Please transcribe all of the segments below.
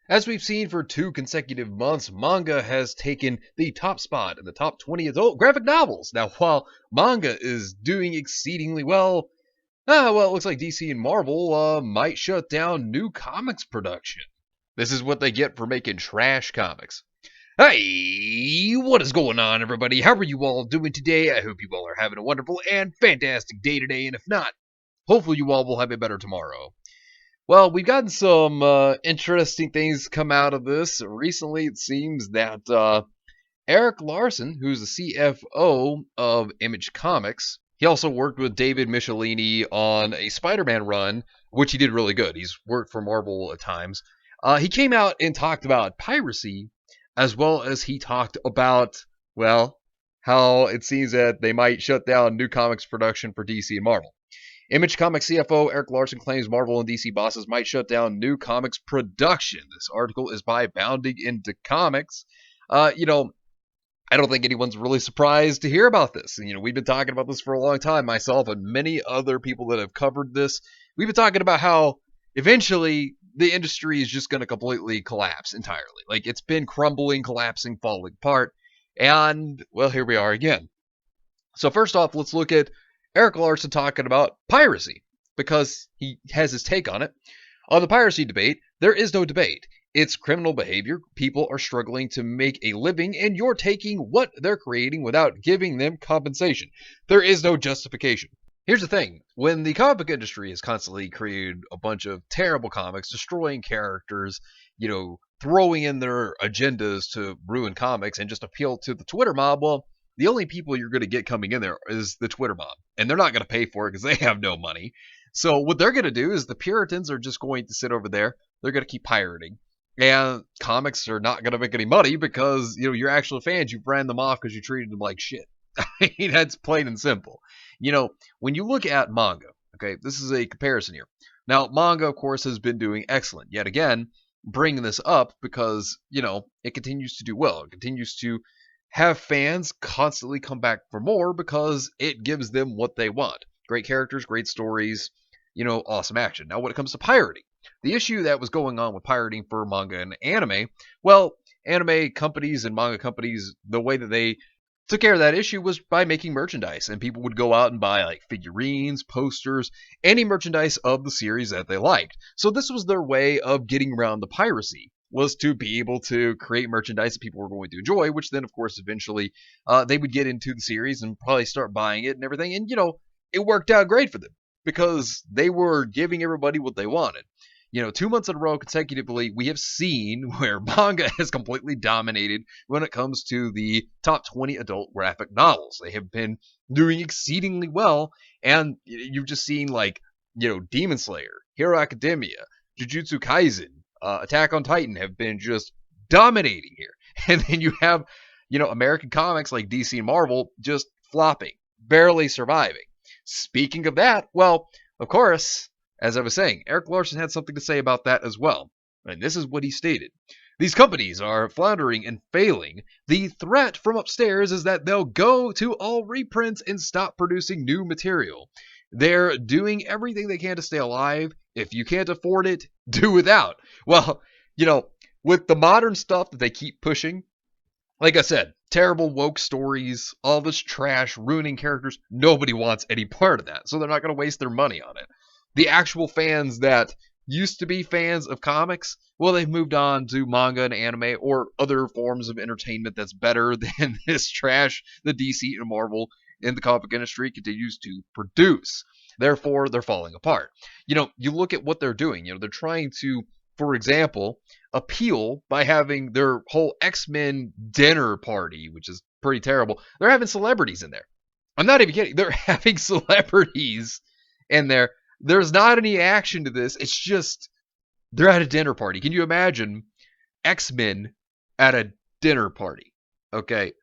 As we've seen for 2 consecutive months, manga has taken the top spot in the top 20 adult graphic novels. Now, while manga is doing exceedingly well, it looks like DC and Marvel might shut down new comics production. This is what they get for making trash comics. Hey, what is going on, everybody? How are you all doing today? I hope you all are having a wonderful and fantastic day today, and if not, hopefully you all will have a better tomorrow. Well, we've gotten some interesting things come out of this. Recently, it seems that Eric Larson, who's the CFO of Image Comics, he also worked with David Michelini on a Spider-Man run, which he did really good. He's worked for Marvel at times. He came out and talked about piracy, as well as he talked about, well, how it seems that they might shut down new comics production for DC and Marvel. Image Comics CFO Eric Larson claims Marvel and DC bosses might shut down new comics production. This article is by Bounding into Comics. I don't think anyone's really surprised to hear about this. We've been talking about this for a long time, myself and many other people that have covered this. We've been talking about how eventually the industry is just going to completely collapse entirely. Like, it's been crumbling, collapsing, falling apart. And, well, here we are again. So first off, let's look at Eric Larson talking about piracy, because he has his take on it. On the piracy debate, there is no debate. It's criminal behavior. People are struggling to make a living, and you're taking what they're creating without giving them compensation. There is no justification. Here's the thing. When the comic book industry has constantly created a bunch of terrible comics, destroying characters, throwing in their agendas to ruin comics and just appeal to the Twitter mob, well, the only people you're going to get coming in there is the Twitter mob. And they're not going to pay for it because they have no money. So what they're going to do is the Puritans are just going to sit over there. They're going to keep pirating. And comics are not going to make any money because, your actual fans, you brand them off because you treated them like shit. I mean, that's plain and simple. When you look at manga, okay, this is a comparison here. Now, manga, of course, has been doing excellent. Yet again, bringing this up because, it continues to do well. It continues to have fans constantly come back for more because it gives them what they want. Great characters, great stories, awesome action. Now, when it comes to pirating, the issue that was going on with pirating for manga and anime, well, anime companies and manga companies, the way that they took care of that issue was by making merchandise, and people would go out and buy like figurines, posters, any merchandise of the series that they liked. So this was their way of getting around the piracy, was to be able to create merchandise that people were going to enjoy, which then, of course, eventually they would get into the series and probably start buying it and everything. And, it worked out great for them because they were giving everybody what they wanted. 2 months in a row consecutively, we have seen where manga has completely dominated when it comes to the top 20 adult graphic novels. They have been doing exceedingly well, and you've just seen, Demon Slayer, Hero Academia, Jujutsu Kaisen, Attack on Titan have been just dominating here. And then you have, American comics like DC and Marvel just flopping, barely surviving. Speaking of that, well, of course, as I was saying, Eric Larson had something to say about that as well. And this is what he stated. These companies are floundering and failing. The threat from upstairs is that they'll go to all reprints and stop producing new material. They're doing everything they can to stay alive. If you can't afford it, do without. Well, with the modern stuff that they keep pushing, like I said, terrible woke stories, all this trash, ruining characters, nobody wants any part of that. So they're not going to waste their money on it. The actual fans that used to be fans of comics, well, they've moved on to manga and anime or other forms of entertainment that's better than this trash that DC and Marvel in the comic industry continues to produce. Therefore, they're falling apart. You look at what they're doing. They're trying to, for example, appeal by having their whole XMen dinner party, which is pretty terrible. They're having celebrities in there. I'm not even kidding. They're having celebrities in there. There's not any action to this. It's just they're at a dinner party. Can you imagine X-Men at a dinner party? Okay.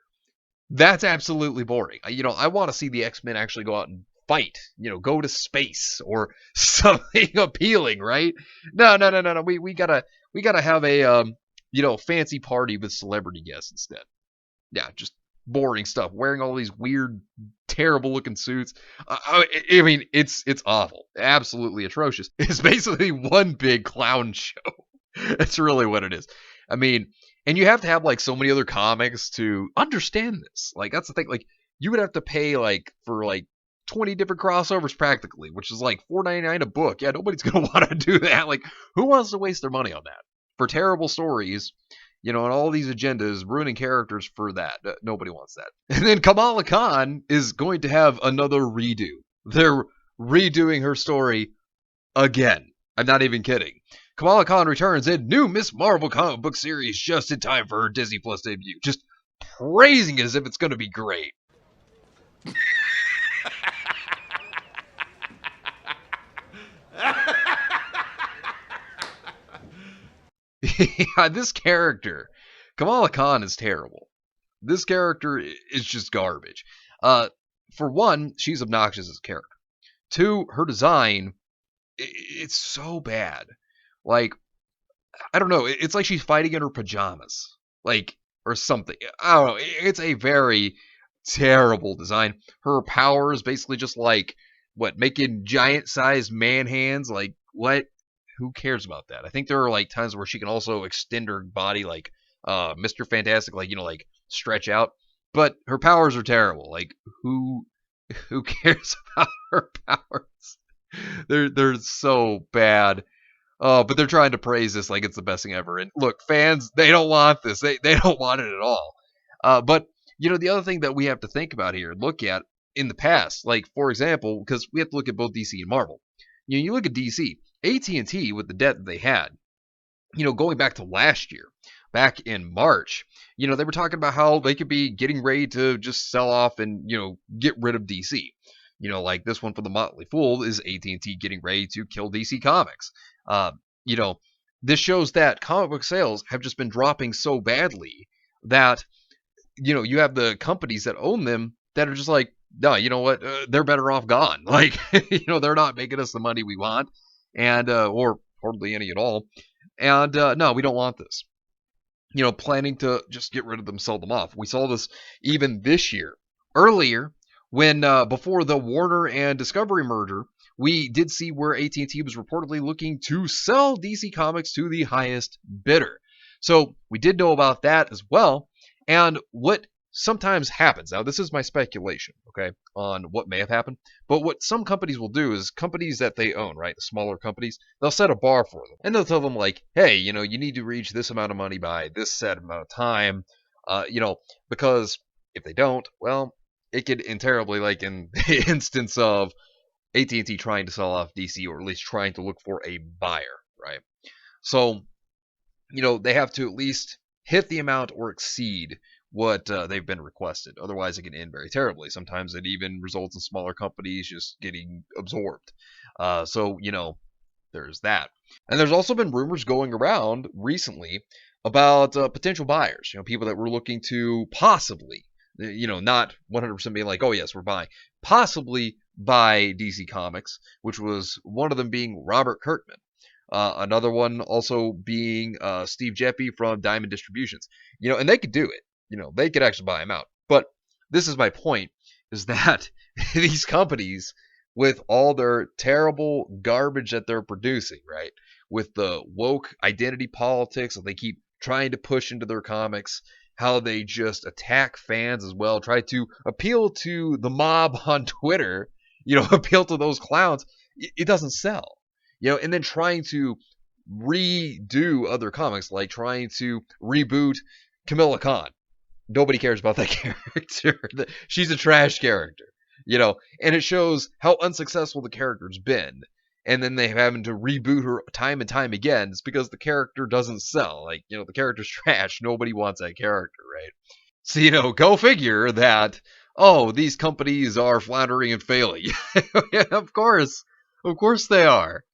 That's absolutely boring. I want to see the X-Men actually go out and fight, go to space or something appealing, right? No. We gotta have a fancy party with celebrity guests instead. Yeah, just boring stuff. Wearing all these weird, terrible looking suits. I mean, it's awful. Absolutely atrocious. It's basically one big clown show. That's really what it is. I mean, and you have to have like so many other comics to understand this. Like that's the thing. Like you would have to pay like for like 20 different crossovers practically, which is like $4.99 a book. Yeah, nobody's gonna want to do that. Like who wants to waste their money on that for terrible stories? And all these agendas, ruining characters for that. Nobody wants that. And then Kamala Khan is going to have another redo. They're redoing her story again. I'm not even kidding. Kamala Khan returns in new Miss Marvel comic book series just in time for her Disney Plus debut. Just praising it as if it's going to be great. Yeah, this character, Kamala Khan, is terrible. This character is just garbage. For one, she's obnoxious as a character. Two, her design, it's so bad. Like, I don't know. It's like she's fighting in her pajamas, like or something. I don't know. It's a very terrible design. Her power is basically just like what making giant-sized man hands. Like what? Who cares about that? I think there are like times where she can also extend her body, like Mr. Fantastic, like like stretch out. But her powers are terrible. Like who cares about her powers? They're so bad. Oh, but they're trying to praise this like it's the best thing ever. And look, fans, they don't want this. They don't want it at all. But the other thing that we have to think about here, look at in the past, like for example, because we have to look at both DC and Marvel. You look at DC, AT&T with the debt that they had. Going back to last year, back in March, they were talking about how they could be getting ready to just sell off and get rid of DC. Like this one for the Motley Fool is AT&T getting ready to kill DC Comics. Uh, you know, this shows that comic book sales have just been dropping so badly that you have the companies that own them that are just like, no, you know what? They're better off gone. Like, they're not making us the money we want, and or hardly any at all. And no, we don't want this. Planning to just get rid of them, sell them off. We saw this even this year. Earlier, when before the Warner and Discovery merger, we did see where AT&T was reportedly looking to sell DC Comics to the highest bidder. So we did know about that as well. And what sometimes happens, now this is my speculation, okay, on what may have happened, but what some companies will do is companies that they own, right, the smaller companies, they'll set a bar for them. And they'll tell them like, hey, you need to reach this amount of money by this set amount of time, because if they don't, well, it could end terribly, like in the instance of AT&T trying to sell off DC, or at least trying to look for a buyer, right? So, they have to at least hit the amount or exceed what they've been requested. Otherwise, it can end very terribly. Sometimes it even results in smaller companies just getting absorbed. So, there's that. And there's also been rumors going around recently about potential buyers, people that were looking to possibly, not 100% being like, oh, yes, we're buying, possibly buy DC Comics, which was one of them being Robert Kirkman. Another one also being Steve Geppi from Diamond Distributions. And they could do it. They could actually buy him out. But this is my point, is that these companies, with all their terrible garbage that they're producing, right, with the woke identity politics that they keep trying to push into their comics, how they just attack fans as well, try to appeal to the mob on Twitter, appeal to those clowns, it doesn't sell. And then trying to redo other comics, like trying to reboot Kamala Khan. Nobody cares about that character. She's a trash character, and it shows how unsuccessful the character's been. And then they having to reboot her time and time again. It's because the character doesn't sell. Like, the character's trash. Nobody wants that character, right? So, go figure that, oh, these companies are floundering and failing. Yeah, of course they are.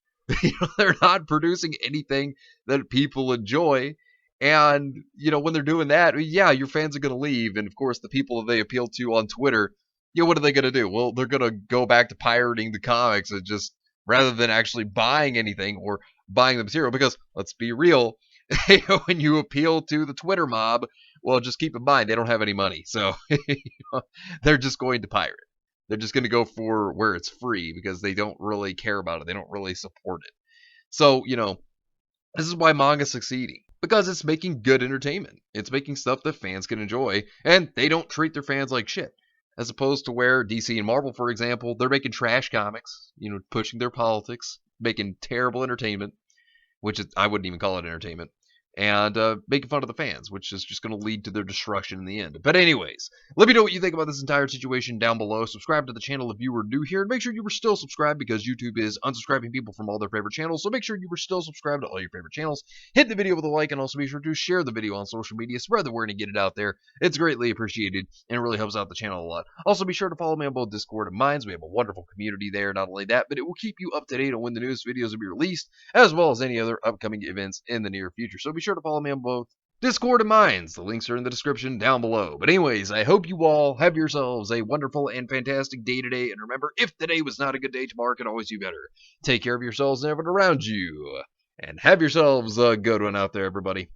They're not producing anything that people enjoy. And, when they're doing that, yeah, your fans are going to leave. And, of course, the people that they appeal to on Twitter, what are they going to do? Well, they're going to go back to pirating the comics and just, rather than actually buying anything or buying the material. Because, let's be real, when you appeal to the Twitter mob, well, just keep in mind, they don't have any money. So, they're just going to pirate. They're just going to go for where it's free because they don't really care about it. They don't really support it. So, This is why manga's succeeding. Because it's making good entertainment. It's making stuff that fans can enjoy, and they don't treat their fans like shit. As opposed to where DC and Marvel, for example, they're making trash comics, pushing their politics, making terrible entertainment, which is, I wouldn't even call it entertainment, and making fun of the fans, which is just going to lead to their destruction in the end. But anyways, let me know what you think about this entire situation down below. Subscribe to the channel if you were new here, and make sure you were still subscribed because YouTube is unsubscribing people from all their favorite channels. So make sure you were still subscribed to all your favorite channels. Hit the video with a like, and also be sure to share the video on social media, spread the word and get it out there. It's greatly appreciated, and it really helps out the channel a lot. Also, be sure to follow me on both Discord and Minds. We have a wonderful community there. Not only that, but it will keep you up to date on when the newest videos will be released, as well as any other upcoming events in the near future. So be sure to follow me on both Discord and Minds. The links are in the description down below. But anyways, I hope you all have yourselves a wonderful and fantastic day today. And remember, if today was not a good day, tomorrow can always do better. Take care of yourselves and everyone around you. And have yourselves a good one out there, everybody.